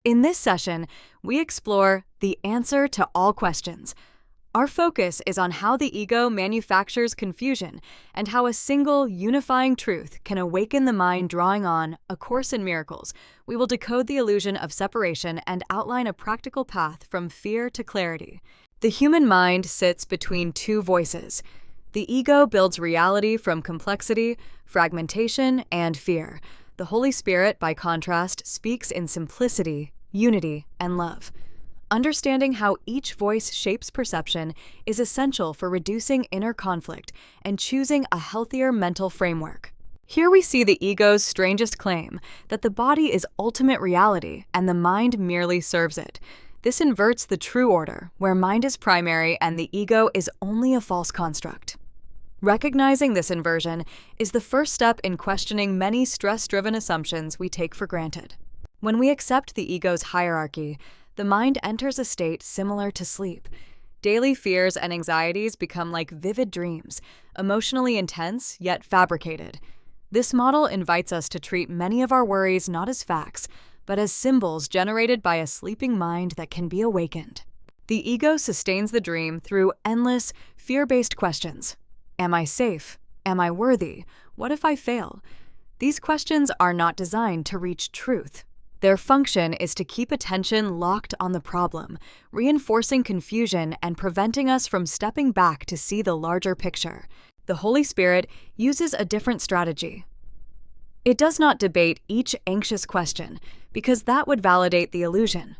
In this session, we explore the answer to all questions. Our focus is on how the ego manufactures confusion and how a single, unifying truth can awaken the mind. Drawing on A Course in Miracles, we will decode the illusion of separation and outline a practical path from fear to clarity. The human mind sits between two voices. The ego builds reality from complexity, fragmentation, and fear. The Holy Spirit, by contrast, speaks in simplicity, unity, and love. Understanding how each voice shapes perception is essential for reducing inner conflict and choosing a healthier mental framework. Here we see the ego's strangest claim, that the body is ultimate reality and the mind merely serves it. This inverts the true order, where mind is primary and the ego is only a false construct. Recognizing this inversion is the first step in questioning many stress-driven assumptions we take for granted. When we accept the ego's hierarchy, the mind enters a state similar to sleep. Daily fears and anxieties become like vivid dreams, emotionally intense yet fabricated. This model invites us to treat many of our worries not as facts, but as symbols generated by a sleeping mind that can be awakened. The ego sustains the dream through endless, fear-based questions. Am I safe? Am I worthy? What if I fail? These questions are not designed to reach truth. Their function is to keep attention locked on the problem, reinforcing confusion and preventing us from stepping back to see the larger picture. The Holy Spirit uses a different strategy. It does not debate each anxious question, because that would validate the illusion.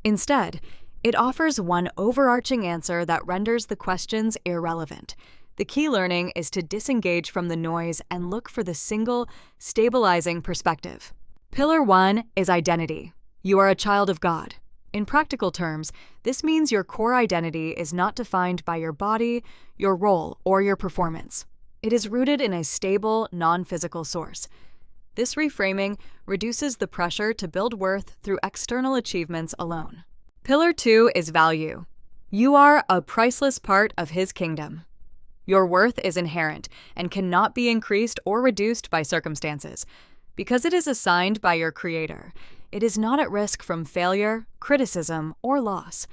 Instead, it offers one overarching answer that renders the questions irrelevant. The key learning is to disengage from the noise and look for the single, stabilizing perspective. Pillar 1 is identity. You are a child of God. In practical terms, this means your core identity is not defined by your body, your role, or your performance. It is rooted in a stable, non-physical source. This reframing reduces the pressure to build worth through external achievements alone. Pillar 2 is value. You are a priceless part of His kingdom. Your worth is inherent and cannot be increased or reduced by circumstances. Because it is assigned by your Creator, it is not at risk from failure, criticism, or loss.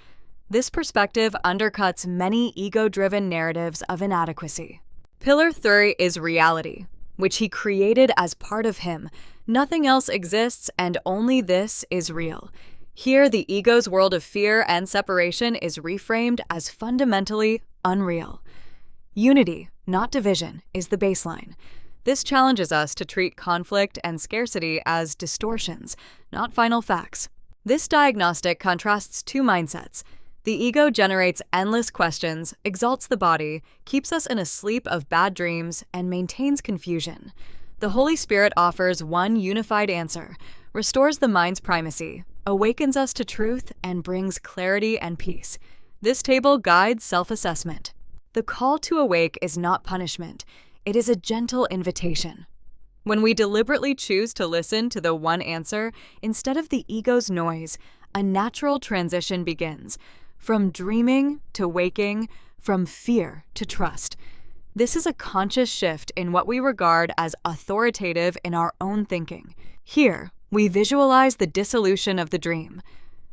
This perspective undercuts many ego-driven narratives of inadequacy. Pillar 3 is reality, which He created as part of Him. Nothing else exists, and only this is real. Here, the ego's world of fear and separation is reframed as fundamentally unreal. Unity, not division, is the baseline. This challenges us to treat conflict and scarcity as distortions, not final facts. This diagnostic contrasts two mindsets. The ego generates endless questions, exalts the body, keeps us in a sleep of bad dreams, and maintains confusion. The Holy Spirit offers one unified answer, restores the mind's primacy, awakens us to truth, and brings clarity and peace. This table guides self-assessment. The call to awake is not punishment. It is a gentle invitation. When we deliberately choose to listen to the one answer instead of the ego's noise, a natural transition begins, from dreaming to waking, from fear to trust. This is a conscious shift in what we regard as authoritative in our own thinking. Here, we visualize the dissolution of the dream.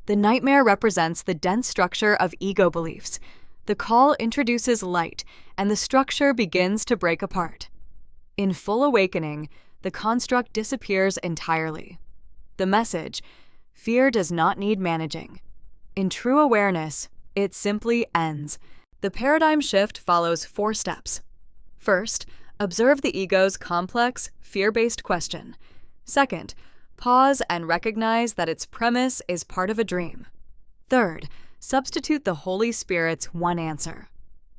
The nightmare represents the dense structure of ego beliefs. The call introduces light, and the structure begins to break apart. In full awakening, the construct disappears entirely. The message: fear does not need managing. In true awareness, it simply ends. The paradigm shift follows 4 steps. First, observe the ego's complex, fear-based question. Second, pause and recognize that its premise is part of a dream. Third, substitute the Holy Spirit's one answer.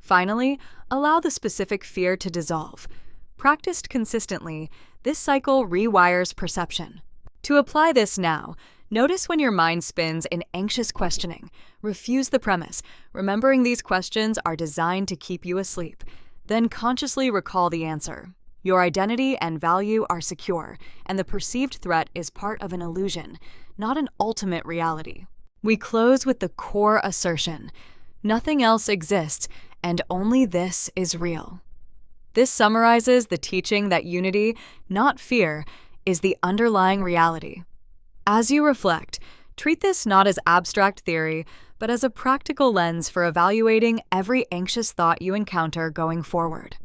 Finally, allow the specific fear to dissolve. Practiced consistently, this cycle rewires perception. To apply this now, notice when your mind spins in anxious questioning. Refuse the premise, remembering these questions are designed to keep you asleep. Then consciously recall the answer. Your identity and value are secure, and the perceived threat is part of an illusion, not an ultimate reality. We close with the core assertion: nothing else exists, and only this is real. This summarizes the teaching that unity, not fear, is the underlying reality. As you reflect, Treat this not as abstract theory, but as a practical lens for evaluating every anxious thought you encounter going forward.